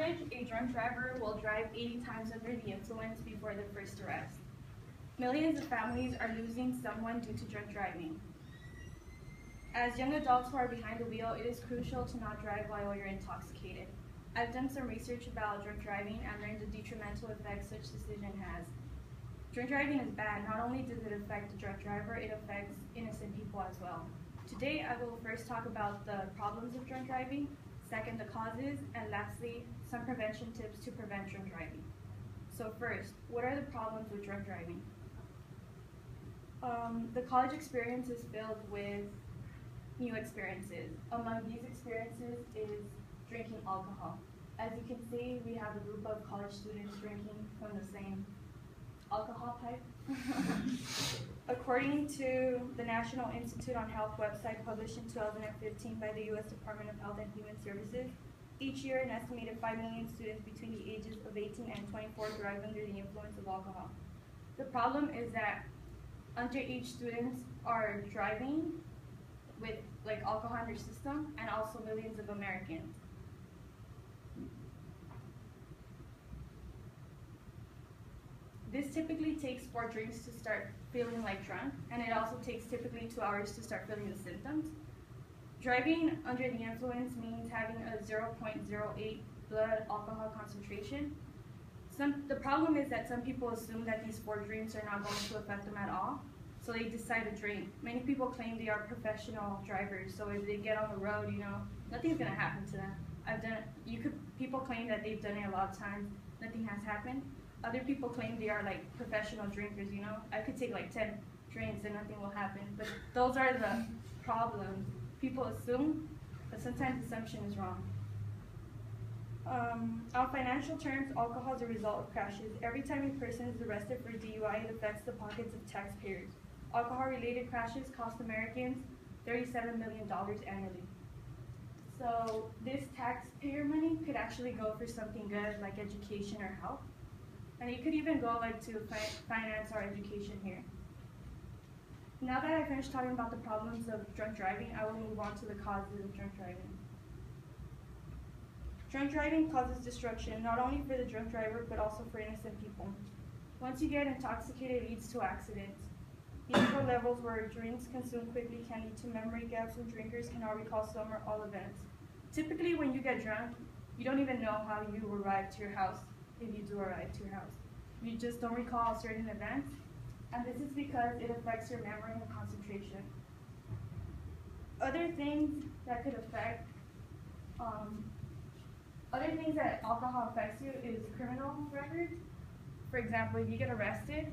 average, a drunk driver will drive 80 times under the influence before the first arrest. Millions of families are losing someone due to drunk driving. As young adults who are behind the wheel, it is crucial to not drive while you're intoxicated. I've done some research about drunk driving and learned the detrimental effects such decision has. Drunk driving is bad. Not only does it affect the drunk driver, it affects innocent people as well. Today, I will first talk about the problems of drunk driving, second, the causes, and lastly, some prevention tips to prevent drunk driving. So first, what are the problems with drunk driving? The college experience is filled with new experiences. Among these experiences is drinking alcohol. As you can see, we have a group of college students drinking from the same alcohol pipe. According to the National Institute on Health website published in 2015 by the U.S. Department of Health and Human Services, each year an estimated 5 million students between the ages of 18 and 24 drive under the influence of alcohol. The problem is that underage students are driving with alcohol in their system, and also millions of Americans. This typically takes 4 drinks to start feeling like drunk, and it also takes typically 2 hours to start feeling the symptoms. Driving under the influence means having a 0.08 blood alcohol concentration. The problem is that some people assume that these 4 drinks are not going to affect them at all, so they decide to drink. Many people claim they are professional drivers, so if they get on the road, nothing's gonna happen to them. People claim that they've done it a lot of times, nothing has happened. Other people claim they are professional drinkers, I could take 10 drinks and nothing will happen, but those are the problems. People assume, but sometimes assumption is wrong. On financial terms, alcohol is a result of crashes. Every time a person is arrested for DUI, it affects the pockets of taxpayers. Alcohol-related crashes cost Americans $37 million annually. So this taxpayer money could actually go for something good like education or health. And it could even go to finance our education here. Now that I finished talking about the problems of drunk driving, I will move on to the causes of drunk driving. Drunk driving causes destruction, not only for the drunk driver, but also for innocent people. Once you get intoxicated, it leads to accidents. Vehicle levels where drinks consumed quickly can lead to memory gaps, and drinkers cannot recall some or all events. Typically, when you get drunk, you don't even know how you arrived to your house, if you do arrive to your house. You just don't recall certain events, and this is because it affects your memory and concentration. Other things that could affect Other things that alcohol affects you is criminal records. For example, if you get arrested,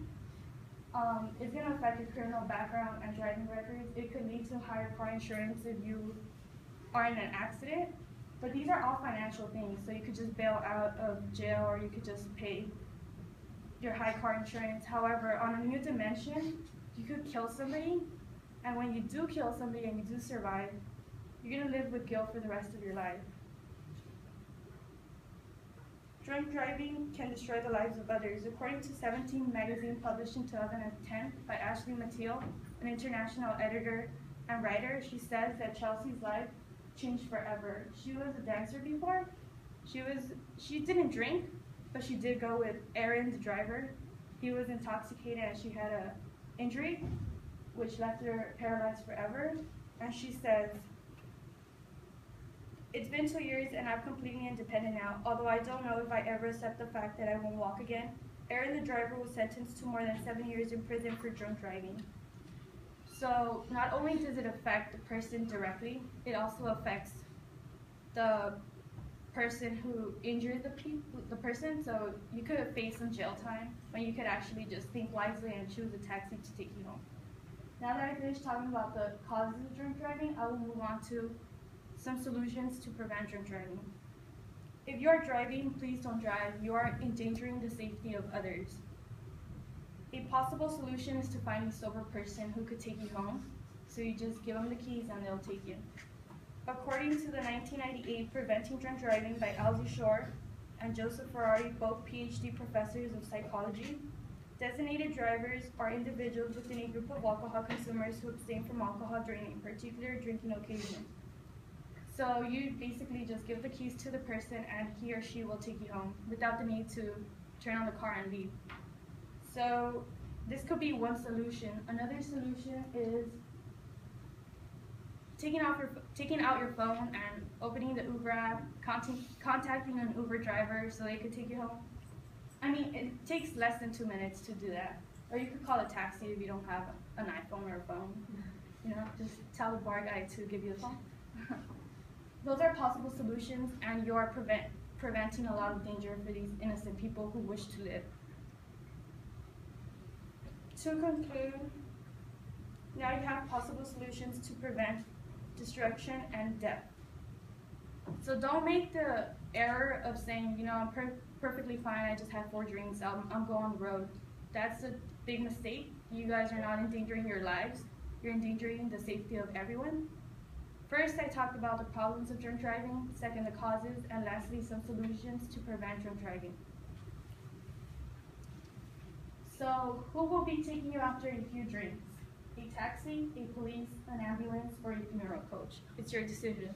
it's going to affect your criminal background and driving records. It could lead to higher car insurance if you are in an accident. But these are all financial things, so you could just bail out of jail or you could just pay your high car insurance. However, on a new dimension, you could kill somebody, and when you do kill somebody and you do survive, you're going to live with guilt for the rest of your life. Drunk driving can destroy the lives of others. According to 17 magazine published in 2010 by Ashley Mathieu, an international editor and writer, she says that Chelsea's life changed forever. She was a dancer before. She didn't drink, but she did go with Aaron, the driver. He was intoxicated and she had an injury, which left her paralyzed forever. And she says, "It's been 2 years and I'm completely independent now, although I don't know if I ever accept the fact that I won't walk again." Aaron, the driver, was sentenced to more than 7 years in prison for drunk driving. So not only does it affect the person directly, it also affects the person who injured the person. So you could have faced some jail time when you could actually just think wisely and choose a taxi to take you home. Now that I finished talking about the causes of drunk driving, I will move on to some solutions to prevent drunk driving. If you are driving, please don't drive. You are endangering the safety of others. A possible solution is to find a sober person who could take you home. So you just give them the keys and they'll take you. According to the 1998 Preventing Drunk Driving by Elsie Shore and Joseph Ferrari, both PhD professors of psychology, designated drivers are individuals within a group of alcohol consumers who abstain from alcohol during a particular drinking occasion. So you basically just give the keys to the person and he or she will take you home without the need to turn on the car and leave. So this could be one solution. Another solution is taking out your phone and opening the Uber app, contacting an Uber driver so they could take you home. I mean, it takes less than 2 minutes to do that. Or you could call a taxi if you don't have an iPhone or a phone. You know, just tell the bar guy to give you the phone. Those are possible solutions, and you are preventing a lot of danger for these innocent people who wish to live. To conclude, now you have possible solutions to prevent destruction and death. So don't make the error of saying, you know, I'm perfectly fine, I just had 4 drinks, I'm going on the road. That's a big mistake. You guys are not endangering your lives, you're endangering the safety of everyone. First, I talked about the problems of drunk driving, second, the causes, and lastly, some solutions to prevent drunk driving. So, who will be taking you after a few drinks? A taxi, a police, an ambulance, or a funeral coach? It's your decision.